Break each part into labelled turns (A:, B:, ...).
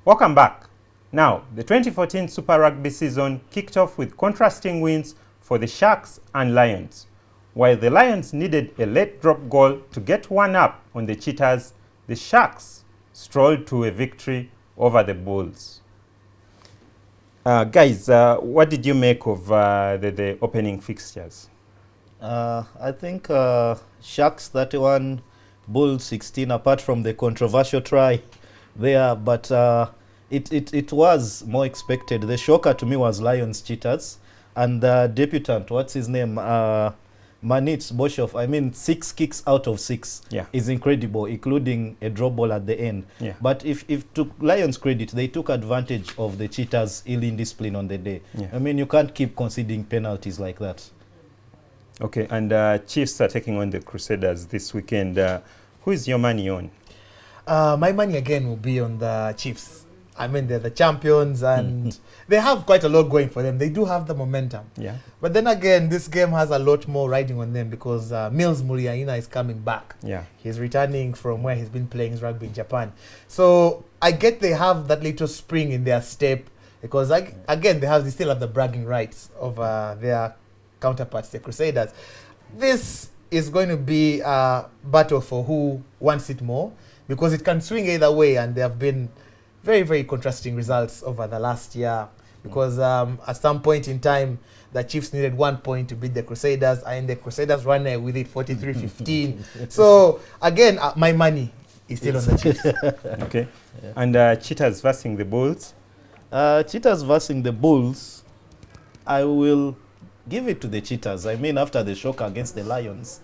A: Welcome back. Now, the 2014 Super Rugby season kicked off with contrasting wins for the Sharks and Lions. While the Lions needed a late drop goal to get one up on the Cheetahs, the Sharks strolled to a victory over the Bulls. Guys, what did you make of the opening fixtures?
B: I think Sharks 31, Bulls 16, apart from the controversial try there, but it was more expected. The shocker to me was Lions Cheetahs, and the debutant, what's his name, Manit Boshoff, I mean 6 kicks out of 6 is incredible, including a drop ball at the end. But if to Lions credit, they took advantage of the Cheetahs' ill indiscipline on the day. I mean, you can't keep conceding penalties like that.
A: Okay, and Chiefs are taking on the Crusaders this weekend. Who is your money on?
C: My money again will be on the Chiefs. I mean, they're the champions and they have quite a lot going for them. They do have the momentum. But then again, this game has a lot more riding on them because Mills Muliaina is coming back. He's returning from where he's been playing his rugby in Japan. So I get they have that little spring in their step because, again, they still have the bragging rights of their counterparts, the Crusaders. This is going to be a battle for who wants it more because it can swing either way, and there have been very, very contrasting results over the last year because at some point in time, the Chiefs needed 1 point to beat the Crusaders, and the Crusaders ran with it 43-15. So, again, my money is still on the Chiefs.
A: Okay. And Cheetahs versus the Bulls?
B: Cheetahs versus the Bulls, I will give it to the Cheetahs. I mean, after the shock against the Lions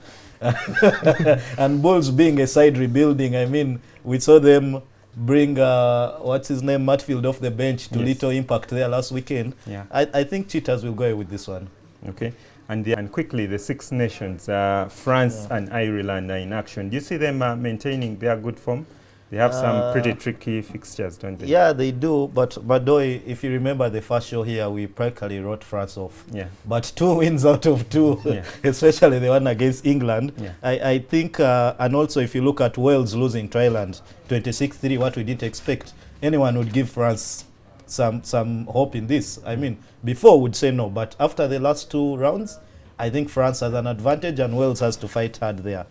B: and Bulls being a side rebuilding, I mean, we saw them bring what's his name, Matfield, off the bench to little impact there last weekend. I think Cheetahs will go with this one.
A: Okay. And quickly, the Six Nations, France and Ireland are in action. Do you see them maintaining their good form? They have some pretty tricky fixtures, don't they?
B: Yeah, they do. But though, if you remember the first show here, we practically wrote France off. But 2 wins out of 2, especially the one against England. I think, and also if you look at Wales losing to Ireland, 26-3, what we didn't expect, anyone would give France some hope in this. I mean, before would say no, but after the last 2 rounds, I think France has an advantage and Wales has to fight hard there.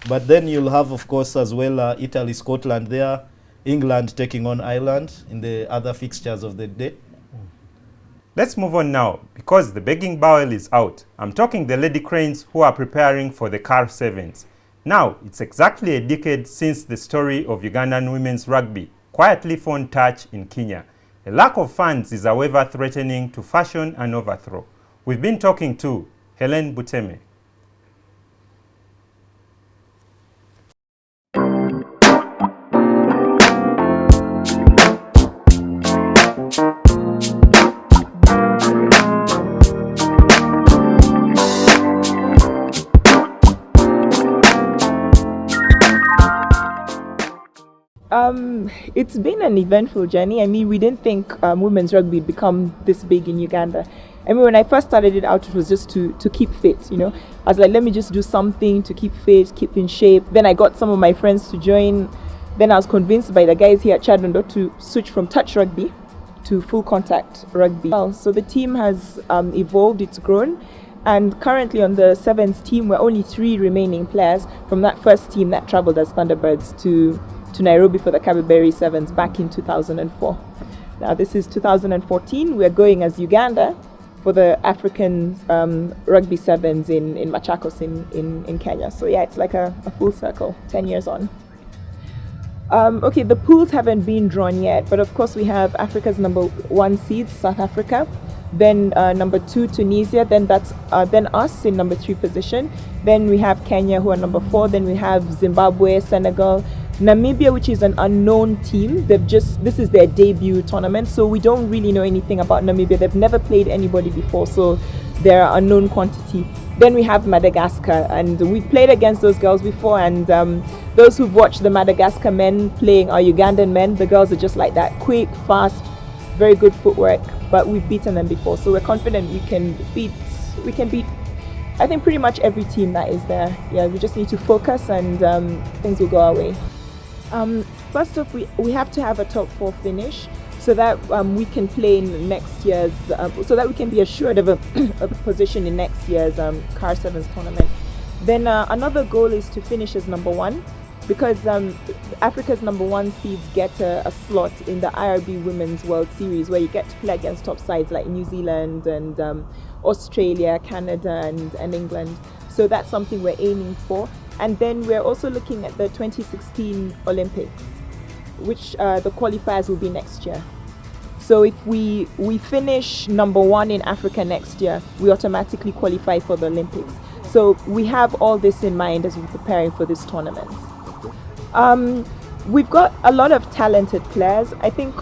B: But then you'll have, of course, as well, Italy, Scotland there, England taking on Ireland in the other fixtures of the day.
A: Let's move on now, because the begging bowl is out. I'm talking the Lady Cranes who are preparing for the CAR Sevens. Now, it's exactly a decade since the story of Ugandan women's rugby quietly found touch in Kenya. A lack of funds is, however, threatening to fashion an overthrow. We've been talking to Helen Buteme.
D: It's been an eventful journey. I mean, we didn't think women's rugby would become this big in Uganda. I mean, when I first started it out, it was just to keep fit, you know. I was like, let me just do something to keep fit, keep in shape. Then I got some of my friends to join. Then I was convinced by the guys here at Chadondo to switch from touch rugby to full contact rugby. So the team has evolved, it's grown. And currently on the Sevens team, we're only 3 remaining players from that first team that traveled as Thunderbirds to Nairobi for the Kabeberry Sevens back in 2004. Now this is 2014. We're going as Uganda for the African Rugby Sevens in Machakos in Kenya. So yeah, it's like a full circle, 10 years on. Okay, the pools haven't been drawn yet, but of course we have Africa's number 1 seeds, South Africa, then number 2, Tunisia, then us in number 3 position. Then we have Kenya, who are number 4, then we have Zimbabwe, Senegal, Namibia, which is an unknown team. This is their debut tournament, so we don't really know anything about Namibia. They've never played anybody before, so they're an unknown quantity. Then we have Madagascar, and we played against those girls before, and those who've watched the Madagascar men playing our Ugandan men, the girls are just like that, quick, fast, very good footwork, but we've beaten them before, so we're confident we can beat, I think, pretty much every team that is there. Yeah, we just need to focus and things will go our way. First off, we have to have a top 4 finish. so that we can play in next year's, so that we can be assured of a position in next year's CAR 7s tournament. Then another goal is to finish as number 1, because Africa's number 1 seeds get a slot in the IRB Women's World Series, where you get to play against top sides like New Zealand and Australia, Canada and England. So that's something we're aiming for. And then we're also looking at the 2016 Olympics, which the qualifiers will be next year. So if we finish number 1 in Africa next year, we automatically qualify for the Olympics. So we have all this in mind as we're preparing for this tournament. We've got a lot of talented players. I think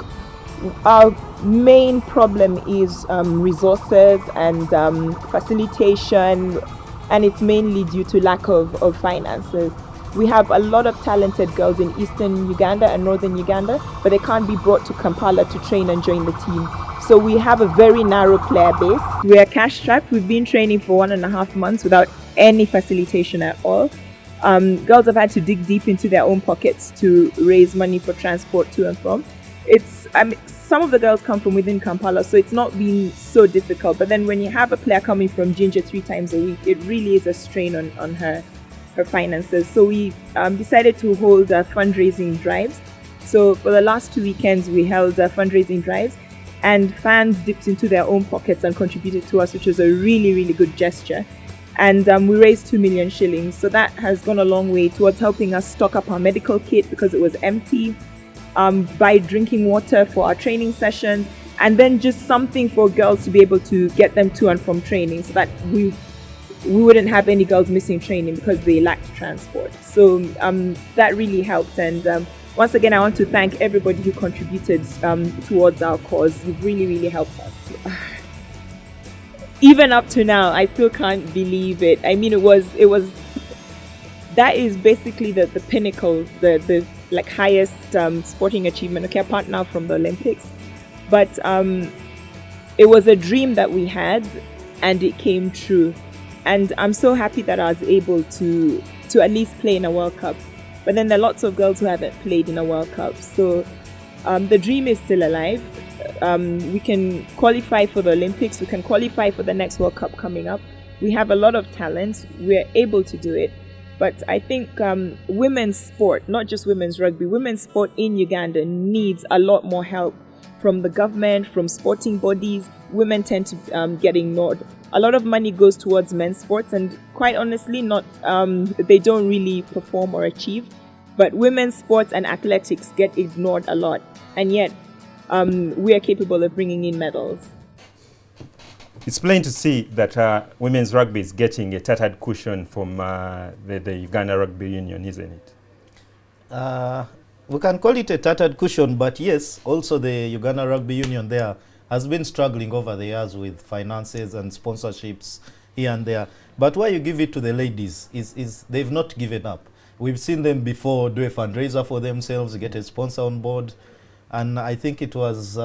D: our main problem is resources and facilitation, and it's mainly due to lack of finances. We have a lot of talented girls in eastern Uganda and northern Uganda, but they can't be brought to Kampala to train and join the team. So we have a very narrow player base. We are cash strapped. We've been training for 1.5 months without any facilitation at all. Girls have had to dig deep into their own pockets to raise money for transport to and from. Some of the girls come from within Kampala, so it's not been so difficult. But then when you have a player coming from Ginger 3 times a week, it really is a strain on her finances. So we decided to hold fundraising drives. So for the last 2 weekends, we held fundraising drives, and fans dipped into their own pockets and contributed to us, which was a really, really good gesture. And we raised 2 million shillings. So that has gone a long way towards helping us stock up our medical kit because it was empty, buy drinking water for our training sessions, and then just something for girls to be able to get them to and from training, so that we wouldn't have any girls missing training because they lacked transport. So that really helped. And once again, I want to thank everybody who contributed towards our cause. You've really, really helped us. Even up to now, I still can't believe it. I mean, that is basically the pinnacle, the like highest sporting achievement. Okay, apart now from the Olympics, but it was a dream that we had, and it came true. And I'm so happy that I was able to at least play in a World Cup. But then there are lots of girls who haven't played in a World Cup. So the dream is still alive. We can qualify for the Olympics. We can qualify for the next World Cup coming up. We have a lot of talent. We're able to do it. But I think women's sport, not just women's rugby, women's sport in Uganda needs a lot more help from the government, from sporting bodies. Women tend to get ignored. A lot of money goes towards men's sports, and quite honestly, they don't really perform or achieve. But women's sports and athletics get ignored a lot, and yet we are capable of bringing in medals.
A: It's plain to see that women's rugby is getting a tattered cushion from the Uganda Rugby Union, isn't it?
B: We can call it a tattered cushion, but yes, also the Uganda Rugby Union there has been struggling over the years with finances and sponsorships here and there. But why you give it to the ladies is they've not given up. We've seen them before do a fundraiser for themselves, get a sponsor on board. And I think it was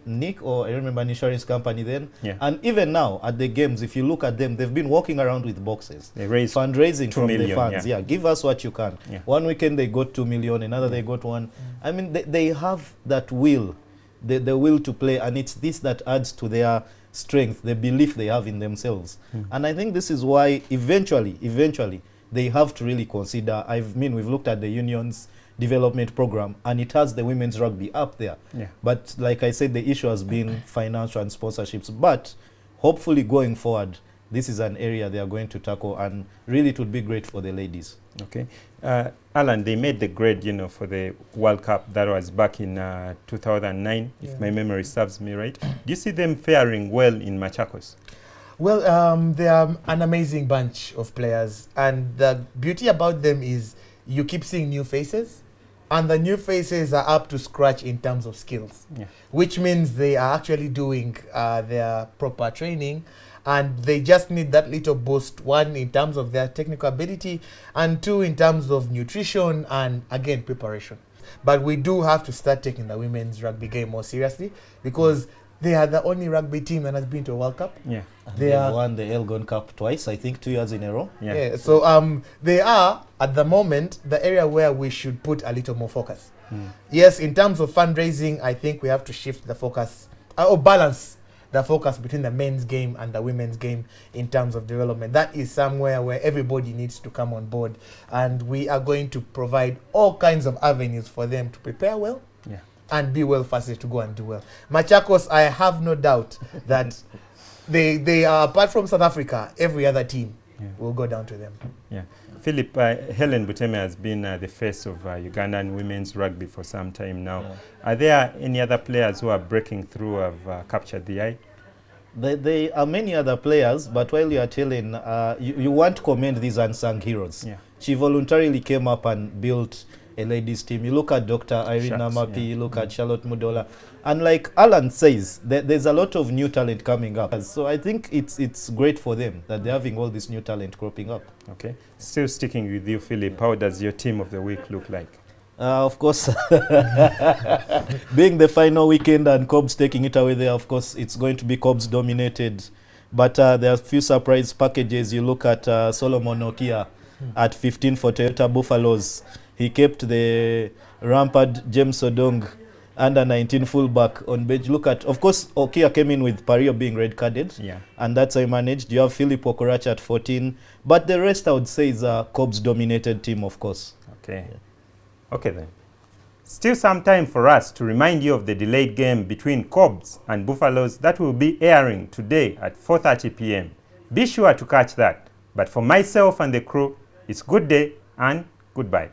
B: Nick, or I remember an insurance company then. Yeah. And even now at the games, if you look at them, they've been walking around with boxes. They raised fundraising from the fans. Yeah, give us what you can. Yeah. One weekend they got 2 million, another they got 1. I mean, they have that will. The will to play, and it's this that adds to their strength, the belief they have in themselves. And I think this is why eventually they have to really consider. We've looked at the union's development program, and it has the women's rugby up there. Yeah. But like I said, the issue has been financial and sponsorships. But hopefully going forward, this is an area they are going to tackle, and really it would be great for the ladies. Okay.
A: Alan, they made the grade, for the World Cup. That was back in 2009, if my memory serves me right. Do you see them faring well in Machakos?
C: Well, they are an amazing bunch of players, and the beauty about them is you keep seeing new faces, and the new faces are up to scratch in terms of skills, which means they are actually doing their proper training, and they just need that little boost, 1, in terms of their technical ability, and 2, in terms of nutrition and, again, preparation. But we do have to start taking the women's rugby game more seriously, because they are the only rugby team that has been to a World Cup.
B: Yeah. They won the Elgon Cup twice, I think 2 years in a row.
C: Yeah. So they are, at the moment, the area where we should put a little more focus. Yes, in terms of fundraising, I think we have to shift the focus, or balance the focus between the men's game and the women's game in terms of development. That is somewhere where everybody needs to come on board, and we are going to provide all kinds of avenues for them to prepare well and be well fasted to go and do well. Machakos, I have no doubt that they are, apart from South Africa, every other team will go down to them.
A: Yeah. Philip, Helen Buteme has been the face of Ugandan women's rugby for some time now. Are there any other players who are breaking through, have captured the eye?
B: There are many other players, but while you are telling, you want to commend these unsung heroes. She voluntarily came up and built a ladies team. You look at Dr. Irina Mapi, you look at Charlotte Mudola, and like Alan says, there's a lot of new talent coming up. So I think it's great for them that they're having all this new talent cropping up.
A: Okay. Still sticking with you, Philip, how does your team of the week look like?
B: Of course, being the final weekend and Cobs taking it away there, of course, it's going to be Cobs dominated. But there are a few surprise packages. You look at Solomon Okia at 15 for Toyota Buffaloes. He kept the rampant James Odong under 19 fullback on bench. Look at, of course, Okia came in with Pario being red carded, and that's how he managed. You have Philip Okoracha at 14, but the rest I would say is a Cobs dominated team, of course.
A: Okay. Okay then. Still some time for us to remind you of the delayed game between Cobs and Buffaloes that will be airing today at 4:30 p.m. Be sure to catch that. But for myself and the crew, it's good day and goodbye.